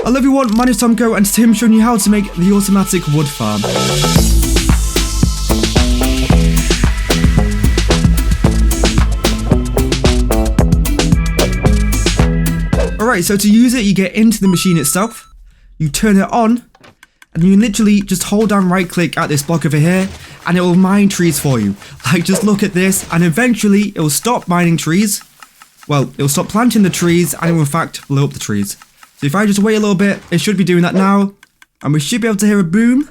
Hello everyone, my name is Tomko and today I'm showing you how to make the automatic wood farm. Alright, so to use it, you get into the machine itself, you turn it on, and you literally just hold down right click at this block over here, and it will mine trees for you. Like, just look at this, and eventually it will stop mining trees. Well, it will stop planting the trees, and it will in fact blow up the trees. So if I just wait a little bit, it should be doing that now, and we should be able to hear a boom.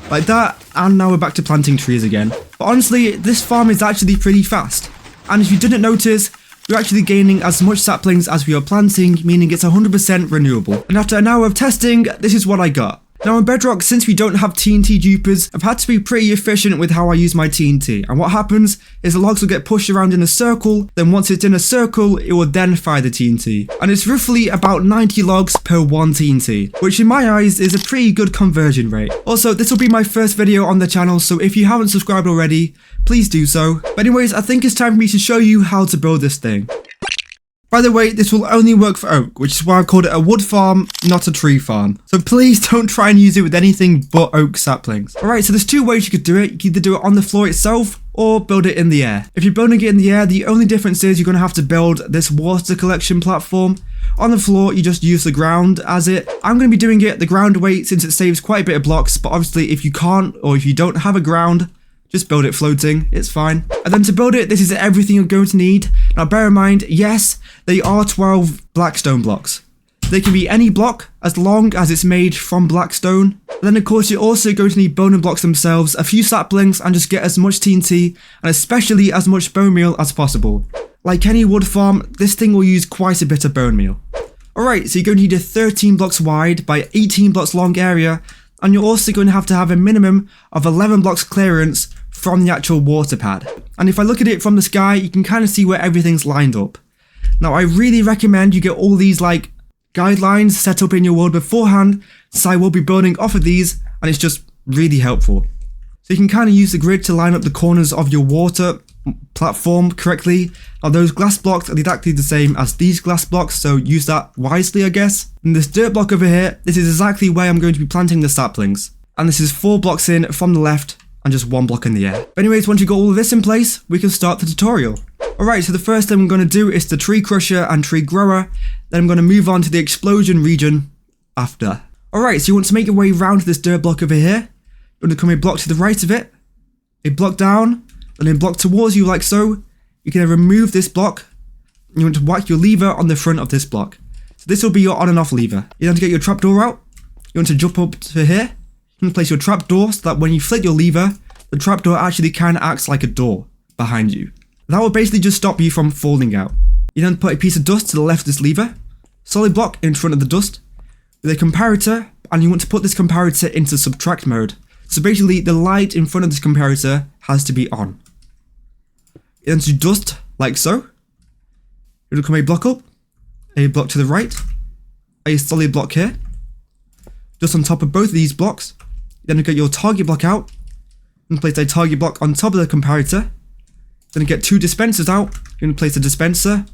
Like that, and now we're back to planting trees again. But honestly, this farm is actually pretty fast. And if you didn't notice, we're actually gaining as much saplings as we are planting, meaning it's 100% renewable. And after an hour of testing, this is what I got. Now in Bedrock, since we don't have TNT dupers, I've had to be pretty efficient with how I use my TNT. And what happens is the logs will get pushed around in a circle, then once it's in a circle, it will then fire the TNT. And it's roughly about 90 logs per 1 TNT, which in my eyes is a pretty good conversion rate. Also, this will be my first video on the channel, so if you haven't subscribed already, please do so. But anyways, I think it's time for me to show you how to build this thing. By the way, this will only work for oak, which is why I called it a wood farm, not a tree farm. So please don't try and use it with anything but oak saplings. Alright, so there's two ways you could do it. You can either do it on the floor itself, or build it in the air. If you're building it in the air, the only difference is you're going to have to build this water collection platform. On the floor, you just use the ground as it. I'm going to be doing it the ground way since it saves quite a bit of blocks, but obviously if you can't, or if you don't have a ground, just build it floating, it's fine. And then to build it, this is everything you're going to need. Now bear in mind, yes, they are 12 blackstone blocks. They can be any block as long as it's made from blackstone. But then of course you're also going to need bone and blocks themselves, a few saplings, and just get as much TNT and especially as much bone meal as possible. Like any wood farm, this thing will use quite a bit of bone meal. Alright, so you're going to need a 13 blocks wide by 18 blocks long area, and you're also going to have a minimum of 11 blocks clearance from the actual water pad. And if I look at it from the sky, you can kind of see where everything's lined up. Now I really recommend you get all these like guidelines set up in your world beforehand, so I will be building off of these, and it's just really helpful. So you can kind of use the grid to line up the corners of your water platform correctly. Now those glass blocks are exactly the same as these glass blocks, so use that wisely I guess. And this dirt block over here, this is exactly where I'm going to be planting the saplings. And this is 4 blocks in from the left, and just 1 block in the air. But anyways, once you got all of this in place, we can start the tutorial. Alright, so the first thing I'm going to do is the tree crusher and tree grower, then I'm going to move on to the explosion region after. Alright, so you want to make your way around to this dirt block over here. You want to come a block to the right of it, a block down, and then a block towards you like so. You can then remove this block, and you want to whack your lever on the front of this block. So this will be your on and off lever. You want to get your trapdoor out, you want to jump up to here, you want to place your trapdoor so that when you flick your lever, the trapdoor actually kind of acts like a door behind you. That will basically just stop you from falling out. You then put a piece of dust to the left of this lever, solid block in front of the dust, with a comparator, and you want to put this comparator into subtract mode. So basically the light in front of this comparator has to be on. You then do dust like so. You'll come a block up, a block to the right, a solid block here, just on top of both of these blocks. Then you get your target block out, and place a target block on top of the comparator. Then you get 2 dispensers out. You're going to place a dispenser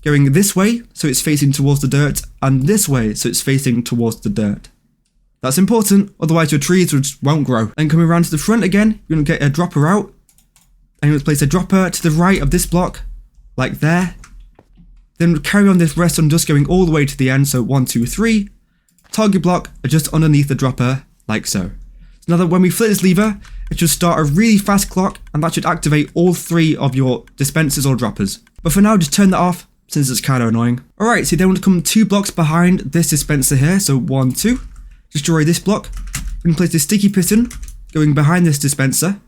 going this way, so it's facing towards the dirt, and this way, so it's facing towards the dirt. That's important, otherwise your trees just won't grow. Then coming around to the front again, you're going to get a dropper out, and you're going to place a dropper to the right of this block, like there. Then carry on this rest on just going all the way to the end, so 1, 2, 3. Target block just underneath the dropper, like so. So now that when we flip this lever, it should start a really fast clock, and that should activate all 3 of your dispensers or droppers. But for now, just turn that off, since it's kind of annoying. Alright, so you then want to come 2 blocks behind this dispenser here, so 1, 2. Destroy this block. You can place this sticky piston going behind this dispenser.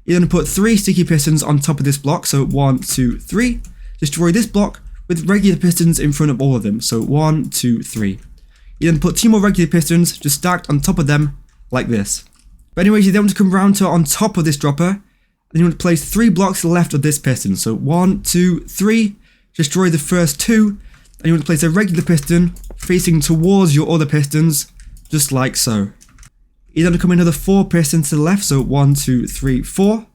You're going to put 3 sticky pistons on top of this block, so 1, 2, 3. Destroy this block with regular pistons in front of all of them, so 1, 2, 3. You then put 2 more regular pistons just stacked on top of them, like this. But anyways, you then want to come around to on top of this dropper, and you want to place 3 blocks to the left of this piston. So 1, 2, 3, destroy the first 2, and you want to place a regular piston facing towards your other pistons, just like so. You then want to come another 4 pistons to the left, so 1, 2, 3, 4,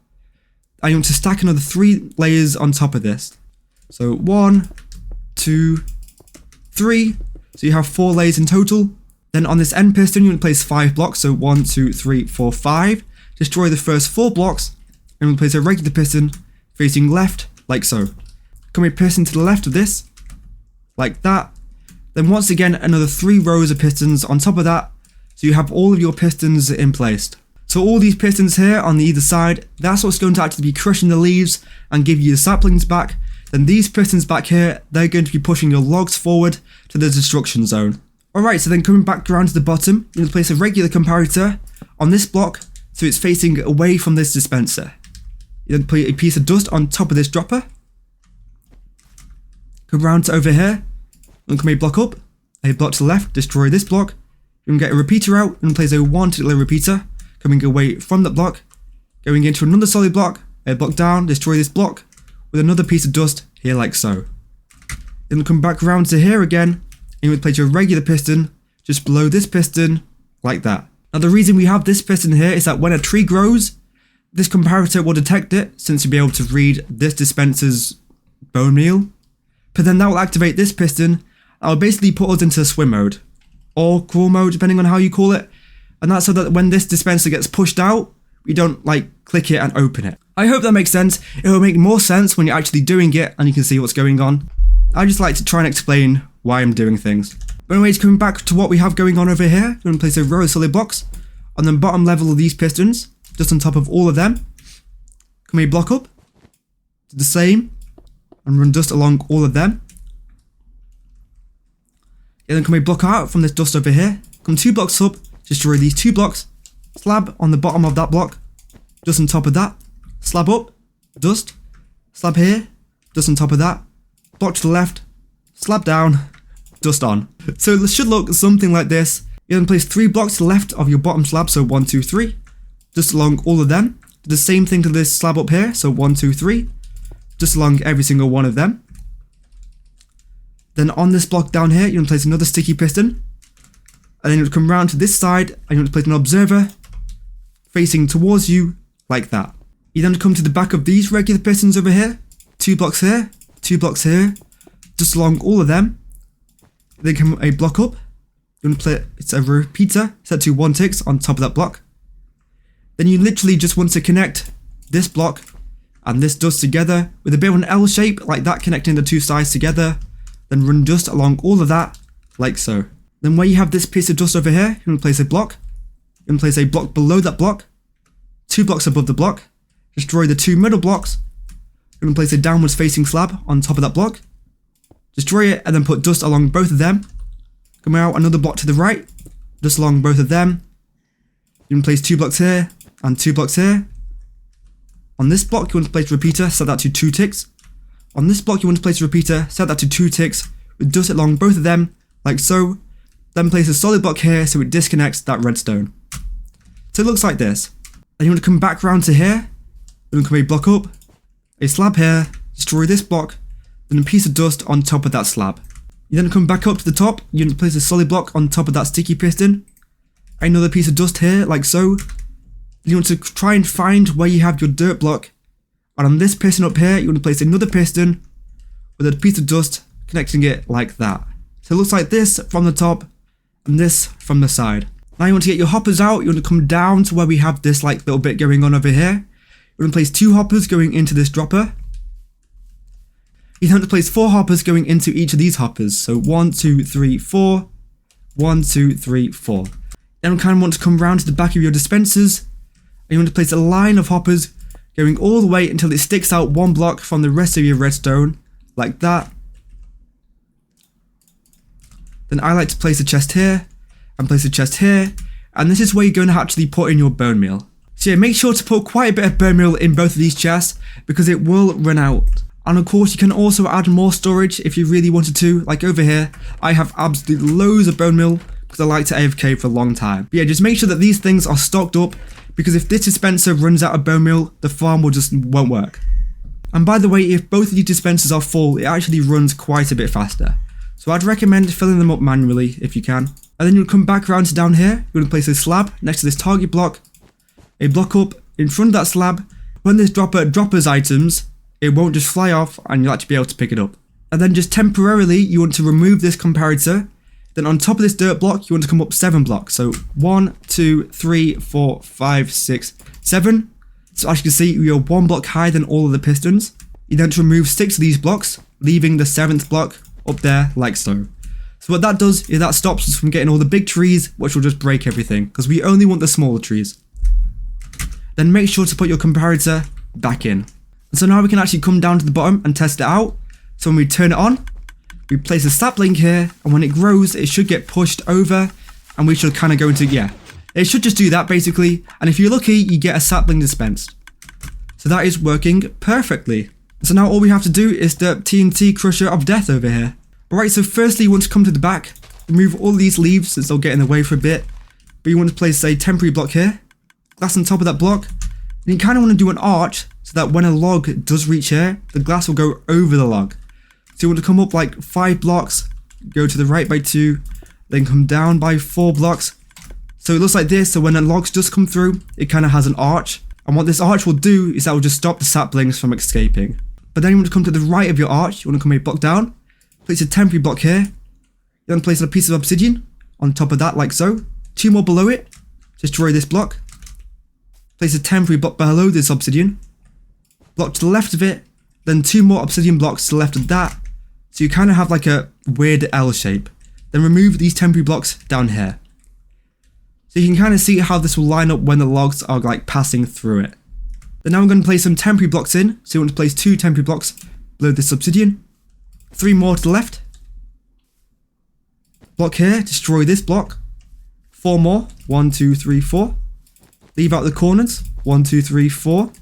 and you want to stack another 3 layers on top of this. So 1, 2, 3. So you have 4 layers in total. Then on this end piston, you want to place 5 blocks. So 1, 2, 3, 4, 5. Destroy the first 4 blocks. And we'll place a regular piston facing left, like so. Come a piston to the left of this, like that. Then once again, another 3 rows of pistons on top of that. So you have all of your pistons in place. So all these pistons here on the either side, that's what's going to actually be crushing the leaves and give you the saplings back. Then these pistons back here, they're going to be pushing your logs forward to the destruction zone. Alright, so then coming back around to the bottom, you're going to place a regular comparator on this block so it's facing away from this dispenser. You then put a piece of dust on top of this dropper. Come around to over here, and come a block up, a block to the left, destroy this block. You can get a repeater out and place a 1 tickler repeater, coming away from that block, going into another solid block, a block down, destroy this block, with another piece of dust here like so. Then come back around to here again, and you would place your regular piston just below this piston, like that. Now the reason we have this piston here is that when a tree grows, this comparator will detect it, since you'll be able to read this dispenser's bone meal. But then that will activate this piston, that will basically put us into swim mode, or crawl mode depending on how you call it. And that's so that when this dispenser gets pushed out, we don't like click it and open it. I hope that makes sense. It will make more sense when you're actually doing it and you can see what's going on. I just like to try and explain why I'm doing things. But anyways, coming back to what we have going on over here, we're going to place a row of solid blocks on the bottom level of these pistons, just on top of all of them. Come a block up, do the same, and run dust along all of them. And then come a block out from this dust over here, come 2 blocks up, destroy these 2 blocks, slab on the bottom of that block, dust on top of that, slab up, dust, slab here, dust on top of that, block to the left, slab down, dust on. So it should look something like this. You then place 3 blocks to the left of your bottom slab, so 1, 2, 3, dust along all of them. Do the same thing to this slab up here, so 1, 2, 3, dust along every single one of them. Then on this block down here, you want to place another sticky piston. And then you would come round to this side, and you want to place an observer facing towards you, like that. You then come to the back of these regular pistons over here, 2 blocks here, 2 blocks here, just along all of them. Then come a block up. You want to play it's a repeater set to 1 ticks on top of that block. Then you literally just want to connect this block and this dust together with a bit of an L shape, like that, connecting the 2 sides together. Then run dust along all of that, like so. Then where you have this piece of dust over here, you want to place a block. You want to place a block below that block, 2 blocks above the block, destroy the 2 middle blocks. You want to place a downwards facing slab on top of that block, destroy it, and then put dust along both of them. Come out another block to the right, dust along both of them. You want to place 2 blocks here and 2 blocks here. On this block, you want to place a repeater, set that to 2 ticks. On this block, you want to place a repeater, set that to 2 ticks, with dust along both of them, like so. Then place a solid block here so it disconnects that redstone. So it looks like this. And you want to come back around to here, then come a block up, a slab here, destroy this block, then a piece of dust on top of that slab. You then come back up to the top, you want to place a solid block on top of that sticky piston, another piece of dust here, like so. You want to try and find where you have your dirt block, and on this piston up here, you want to place another piston with a piece of dust connecting it like that. So it looks like this from the top, and this from the side. Now you want to get your hoppers out, you want to come down to where we have this like little bit going on over here. You want to place 2 hoppers going into this dropper. You then have to place 4 hoppers going into each of these hoppers. So 1, 2, 3, 4, 1, 2, 3, 4. Then you kind of want to come round to the back of your dispensers, and you want to place a line of hoppers going all the way until it sticks out 1 block from the rest of your redstone, like that. Then I like to place a chest here, and place a chest here, and this is where you're going to actually put in your bone meal. So yeah, make sure to put quite a bit of bone meal in both of these chests, because it will run out. And of course you can also add more storage if you really wanted to, like over here, I have absolutely loads of bone meal, because I like to AFK for a long time. But yeah, just make sure that these things are stocked up, because if this dispenser runs out of bone meal, the farm won't work. And by the way, if both of these dispensers are full, it actually runs quite a bit faster. So I'd recommend filling them up manually if you can. And then you'll come back around to down here, you're going to place a slab next to this target block, a block up in front of that slab. When this dropper drops items, it won't just fly off and you'll actually be able to pick it up. And then just temporarily, you want to remove this comparator. Then on top of this dirt block, you want to come up 7 blocks. So 1, 2, 3, 4, 5, 6, 7. So as you can see, you're 1 block higher than all of the pistons. You then to remove 6 of these blocks, leaving the 7th block up there like so. So what that does is that stops us from getting all the big trees, which will just break everything, because we only want the smaller trees. Then make sure to put your comparator back in. And so now we can actually come down to the bottom and test it out. So when we turn it on, we place a sapling here, and when it grows, it should get pushed over, and we should kind of go into, it should just do that basically, and if you're lucky, you get a sapling dispensed. So that is working perfectly. So now all we have to do is the TNT Crusher of Death over here. Alright, so firstly you want to come to the back, remove all these leaves since they'll get in the way for a bit, but you want to place a temporary block here, glass on top of that block, and you kind of want to do an arch so that when a log does reach here, the glass will go over the log. So you want to come up like 5 blocks, go to the right by 2, then come down by 4 blocks. So it looks like this, so when a log does come through, it kind of has an arch. And what this arch will do is that will just stop the saplings from escaping. But then you want to come to the right of your arch, you want to come a block down, place a temporary block here, then place a piece of obsidian on top of that like so. 2 more below it, destroy this block. Place a temporary block below this obsidian. Block to the left of it, then 2 more obsidian blocks to the left of that. So you kind of have like a weird L shape. Then remove these temporary blocks down here. So you can kind of see how this will line up when the logs are like passing through it. Then now I'm going to place some temporary blocks in. So you want to place 2 temporary blocks below this obsidian. 3 more to the left. Block here, destroy this block. 4 more, 1, 2, 3, 4. Leave out the corners, 1, 2, 3, 4.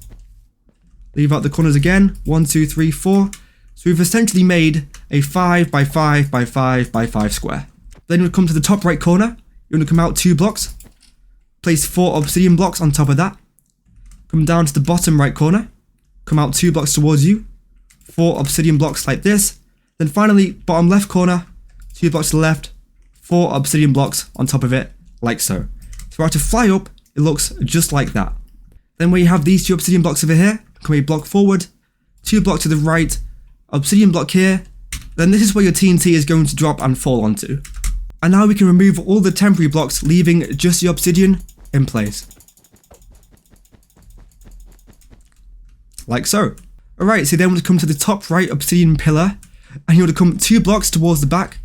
Leave out the corners again, 1, 2, 3, 4. So we've essentially made a 5 by 5 by 5 by 5 square. Then we'll come to the top right corner. You want to come out 2 blocks. Place 4 obsidian blocks on top of that. Come down to the bottom right corner. Come out 2 blocks towards you. 4 obsidian blocks like this. Then finally, bottom left corner, 2 blocks to the left. 4 obsidian blocks on top of it, like so. So if I to fly up, it looks just like that. Then where you have these 2 obsidian blocks over here, come a block forward, 2 blocks to the right, obsidian block here, then this is where your TNT is going to drop and fall onto. And now we can remove all the temporary blocks, leaving just the obsidian in place. Like so. Alright, so then we want to come to the top right obsidian pillar, and you want to come 2 blocks towards the back,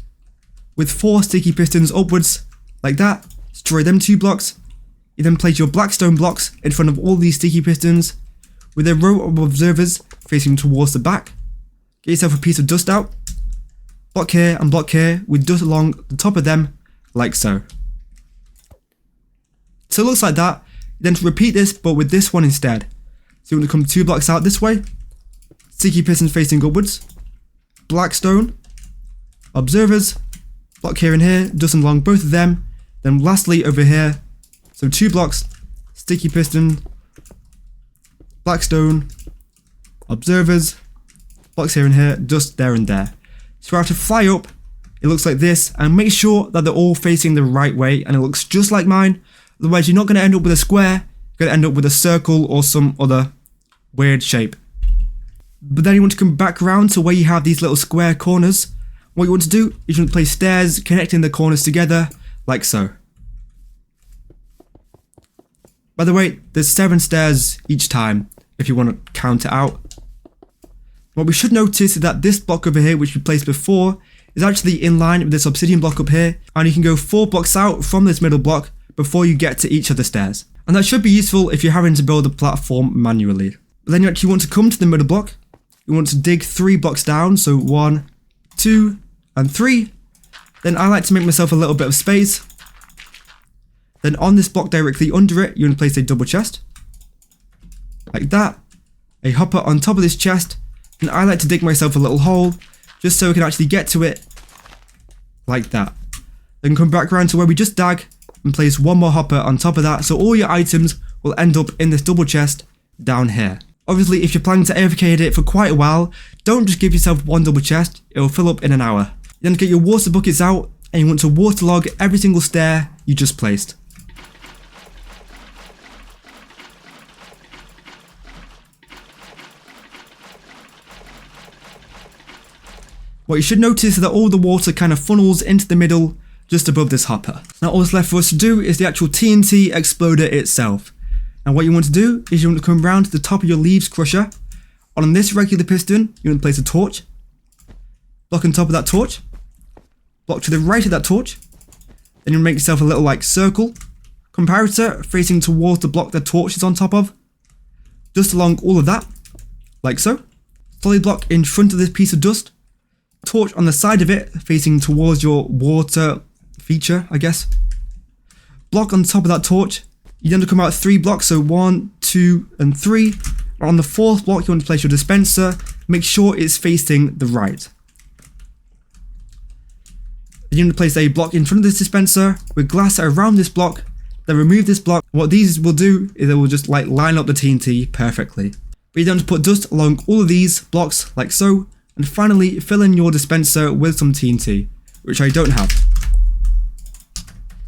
with 4 sticky pistons upwards, like that, destroy them 2 blocks. You then place your blackstone blocks in front of all these sticky pistons, with a row of observers facing towards the back. Get yourself a piece of dust out, block here with dust along the top of them, like so. So it looks like that. Then to repeat this, but with this one instead. So you want to come 2 blocks out this way, sticky pistons facing upwards, blackstone, observers, block here and here, dust along both of them. Then lastly over here, so 2 blocks, sticky piston, blackstone, observers, blocks here and here, dust there and there. So I have to fly up, it looks like this, and make sure that they're all facing the right way, and it looks just like mine. Otherwise you're not going to end up with a square, you're going to end up with a circle or some other weird shape. But then you want to come back around to where you have these little square corners. What you want to do is you want to place stairs connecting the corners together, like so. By the way, there's 7 stairs each time, if you want to count it out. What we should notice is that this block over here, which we placed before, is actually in line with this obsidian block up here, and you can go 4 blocks out from this middle block before you get to each of the stairs. And that should be useful if you're having to build a platform manually. But then you actually want to come to the middle block, you want to dig 3 blocks down, so 1, 2, and 3. Then I like to make myself a little bit of space. Then on this block directly under it, you want to place a double chest. Like that. A hopper on top of this chest. And I like to dig myself a little hole, just so I can actually get to it. Like that. Then come back around to where we just dug, and place 1 more hopper on top of that, so all your items will end up in this double chest down here. Obviously, if you're planning to AFK it for quite a while, don't just give yourself 1 double chest, it will fill up in an hour. Then get your water buckets out, and you want to waterlog every single stair you just placed. What you should notice is that all the water kind of funnels into the middle just above this hopper. Now all that's left for us to do is the actual TNT exploder itself. Now what you want to do is you want to come around to the top of your leaves crusher. On this regular piston, you want to place a torch. Block on top of that torch. Block to the right of that torch. Then you make yourself a little like circle. Comparator facing towards the block the torch is on top of. Just along all of that. Like so. Solid block in front of this piece of dust. Torch on the side of it facing towards your water feature, I guess. Block on top of that torch. You then come out 3 blocks, so 1, 2, and 3. On the 4th block, you want to place your dispenser. Make sure it's facing the right. Then you want to place a block in front of this dispenser with glass around this block. Then remove this block. What these will do is they will just like line up the TNT perfectly. But you then put dust along all of these blocks like so. And finally, fill in your dispenser with some TNT, which I don't have.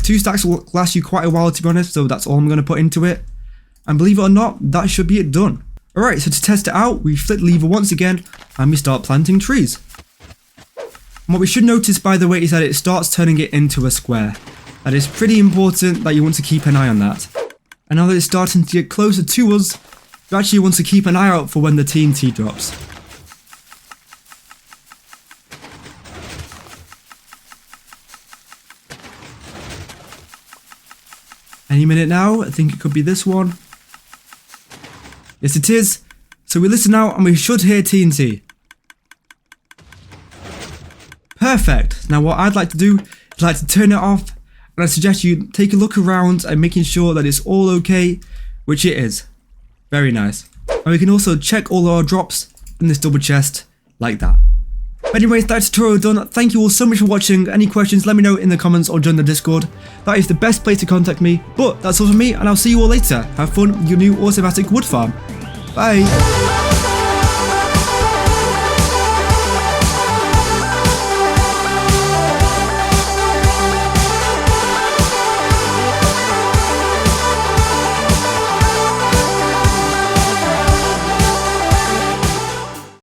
2 stacks will last you quite a while, to be honest, so that's all I'm going to put into it. And believe it or not, that should be it done. Alright, so to test it out, we flip the lever once again, and we start planting trees. And what we should notice, by the way, is that it starts turning it into a square. That is pretty important that you want to keep an eye on that. And now that it's starting to get closer to us, you actually want to keep an eye out for when the TNT drops. Any minute now, I think it could be this one. Yes, it is. So we listen now and we should hear TNT. Perfect. Now what I'd like to do is like to turn it off, and I suggest you take a look around and making sure that it's all okay, which it is. Very nice. And we can also check all our drops in this double chest like that. But anyways, that's tutorial done. Thank you all so much for watching. Any questions, let me know in the comments or join the Discord. That is the best place to contact me. But that's all from me, and I'll see you all later. Have fun with your new automatic wood farm. Bye.